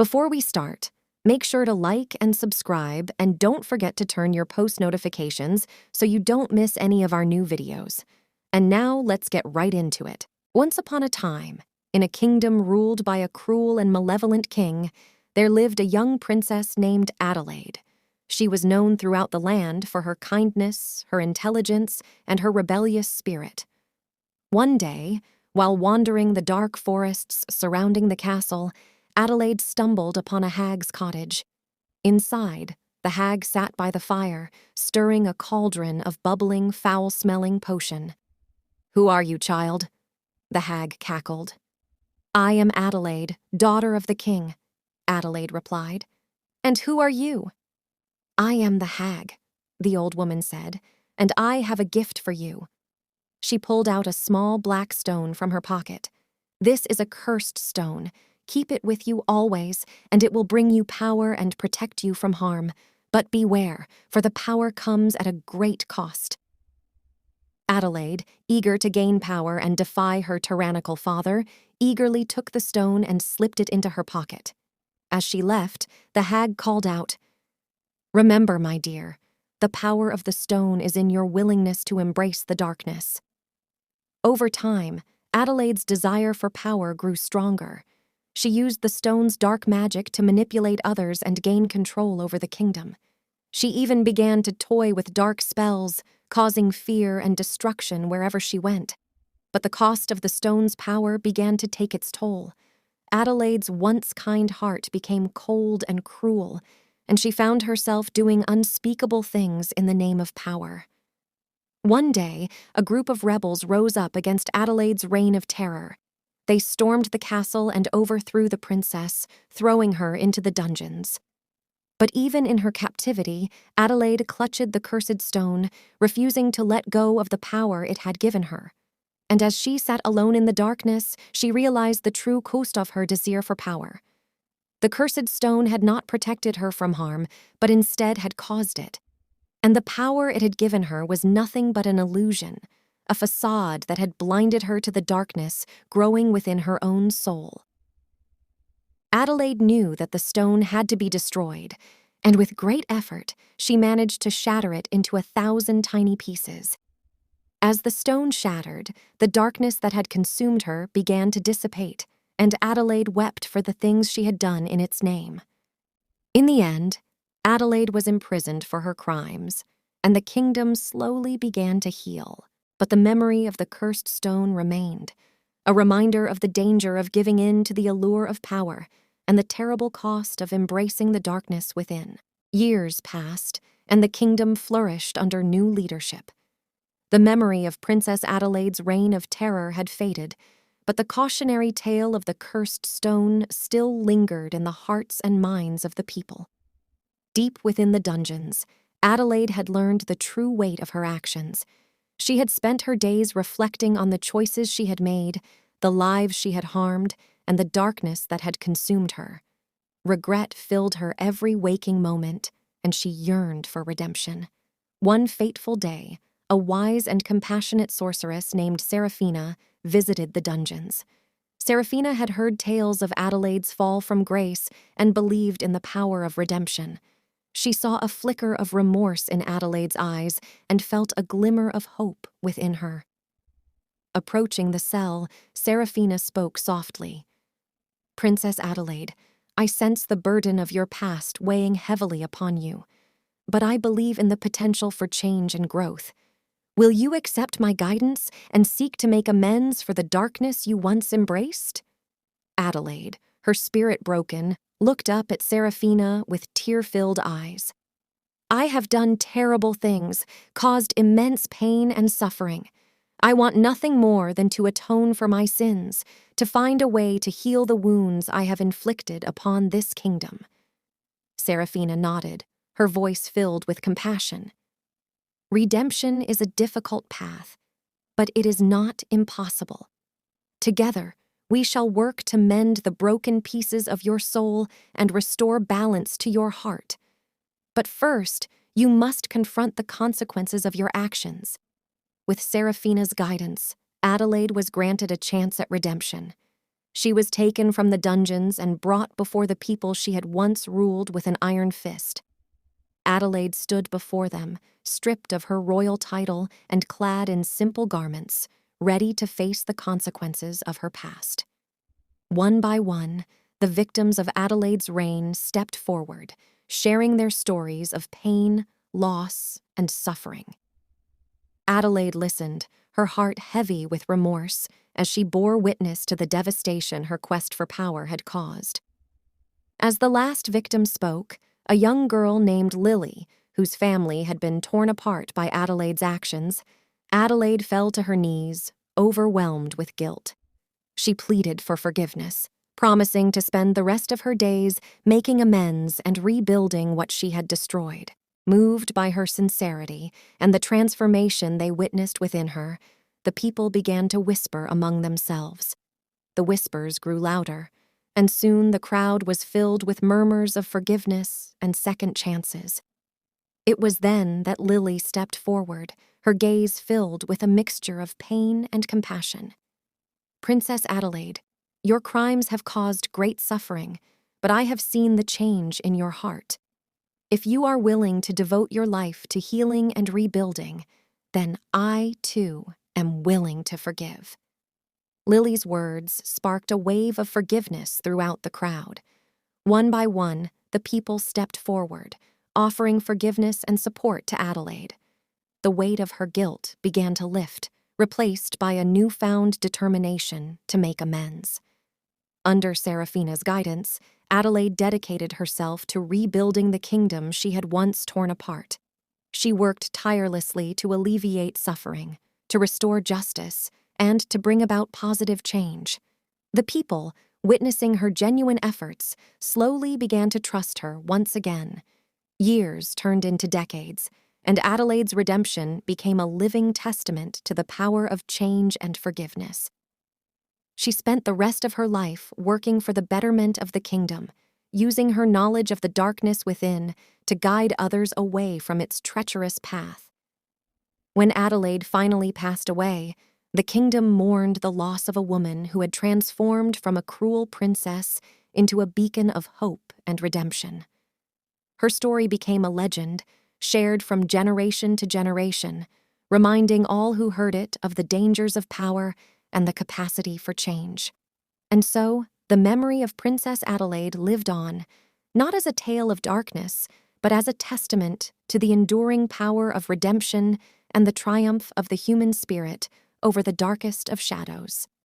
Before we start, make sure to like and subscribe, and don't forget to turn your post notifications so you don't miss any of our new videos. And now let's get right into it. Once upon a time, in a kingdom ruled by a cruel and malevolent king, there lived a young princess named Adelaide. She was known throughout the land for her kindness, her intelligence, and her rebellious spirit. One day, while wandering the dark forests surrounding the castle, Adelaide stumbled upon a hag's cottage. Inside, the hag sat by the fire, stirring a cauldron of bubbling, foul-smelling potion. "Who are you, child?" the hag cackled. "I am Adelaide, daughter of the king," Adelaide replied. "And who are you?" "I am the hag," the old woman said, "and I have a gift for you." She pulled out a small black stone from her pocket. "This is a cursed stone. Keep it with you always, and it will bring you power and protect you from harm. But beware, for the power comes at a great cost." Adelaide, eager to gain power and defy her tyrannical father, eagerly took the stone and slipped it into her pocket. As she left, the hag called out, "Remember, my dear, the power of the stone is in your willingness to embrace the darkness." Over time, Adelaide's desire for power grew stronger. She used the stone's dark magic to manipulate others and gain control over the kingdom. She even began to toy with dark spells, causing fear and destruction wherever she went. But the cost of the stone's power began to take its toll. Adelaide's once kind heart became cold and cruel, and she found herself doing unspeakable things in the name of power. One day, a group of rebels rose up against Adelaide's reign of terror. They stormed the castle and overthrew the princess, throwing her into the dungeons. But even in her captivity, Adelaide clutched the cursed stone, refusing to let go of the power it had given her. And as she sat alone in the darkness, she realized the true cost of her desire for power. The cursed stone had not protected her from harm, but instead had caused it. And the power it had given her was nothing but an illusion, a facade that had blinded her to the darkness growing within her own soul. Adelaide knew that the stone had to be destroyed, and with great effort, she managed to shatter it into 1,000 tiny pieces. As the stone shattered, the darkness that had consumed her began to dissipate, and Adelaide wept for the things she had done in its name. In the end, Adelaide was imprisoned for her crimes, and the kingdom slowly began to heal. But the memory of the cursed stone remained, a reminder of the danger of giving in to the allure of power and the terrible cost of embracing the darkness within. Years passed, and the kingdom flourished under new leadership. The memory of Princess Adelaide's reign of terror had faded, but the cautionary tale of the cursed stone still lingered in the hearts and minds of the people. Deep within the dungeons, Adelaide had learned the true weight of her actions. She had spent her days reflecting on the choices she had made, the lives she had harmed, and the darkness that had consumed her. Regret filled her every waking moment, and she yearned for redemption. One fateful day, a wise and compassionate sorceress named Seraphina visited the dungeons. Seraphina had heard tales of Adelaide's fall from grace and believed in the power of redemption. She saw a flicker of remorse in Adelaide's eyes and felt a glimmer of hope within her. Approaching the cell, Seraphina spoke softly. "Princess Adelaide, I sense the burden of your past weighing heavily upon you, but I believe in the potential for change and growth. Will you accept my guidance and seek to make amends for the darkness you once embraced?" Adelaide, her spirit broken, looked up at Seraphina with tear-filled eyes. "I have done terrible things, caused immense pain and suffering. I want nothing more than to atone for my sins, to find a way to heal the wounds I have inflicted upon this kingdom." Seraphina nodded, her voice filled with compassion. "Redemption is a difficult path, but it is not impossible. Together, we shall work to mend the broken pieces of your soul and restore balance to your heart. But first, you must confront the consequences of your actions." With Seraphina's guidance, Adelaide was granted a chance at redemption. She was taken from the dungeons and brought before the people she had once ruled with an iron fist. Adelaide stood before them, stripped of her royal title and clad in simple garments, ready to face the consequences of her past. One by one, the victims of Adelaide's reign stepped forward, sharing their stories of pain, loss, and suffering. Adelaide listened, her heart heavy with remorse, as she bore witness to the devastation her quest for power had caused. As the last victim spoke, a young girl named Lily, whose family had been torn apart by Adelaide's actions, Adelaide fell to her knees, overwhelmed with guilt. She pleaded for forgiveness, promising to spend the rest of her days making amends and rebuilding what she had destroyed. Moved by her sincerity and the transformation they witnessed within her, the people began to whisper among themselves. The whispers grew louder, and soon the crowd was filled with murmurs of forgiveness and second chances. It was then that Lily stepped forward, her gaze filled with a mixture of pain and compassion. "Princess Adelaide, your crimes have caused great suffering, but I have seen the change in your heart. If you are willing to devote your life to healing and rebuilding, then I, too, am willing to forgive." Lily's words sparked a wave of forgiveness throughout the crowd. One by one, the people stepped forward, offering forgiveness and support to Adelaide. The weight of her guilt began to lift, replaced by a newfound determination to make amends. Under Seraphina's guidance, Adelaide dedicated herself to rebuilding the kingdom she had once torn apart. She worked tirelessly to alleviate suffering, to restore justice, and to bring about positive change. The people, witnessing her genuine efforts, slowly began to trust her once again. Years turned into decades, and Adelaide's redemption became a living testament to the power of change and forgiveness. She spent the rest of her life working for the betterment of the kingdom, using her knowledge of the darkness within to guide others away from its treacherous path. When Adelaide finally passed away, the kingdom mourned the loss of a woman who had transformed from a cruel princess into a beacon of hope and redemption. Her story became a legend, shared from generation to generation, reminding all who heard it of the dangers of power and the capacity for change. And so, the memory of Princess Adelaide lived on, not as a tale of darkness, but as a testament to the enduring power of redemption and the triumph of the human spirit over the darkest of shadows.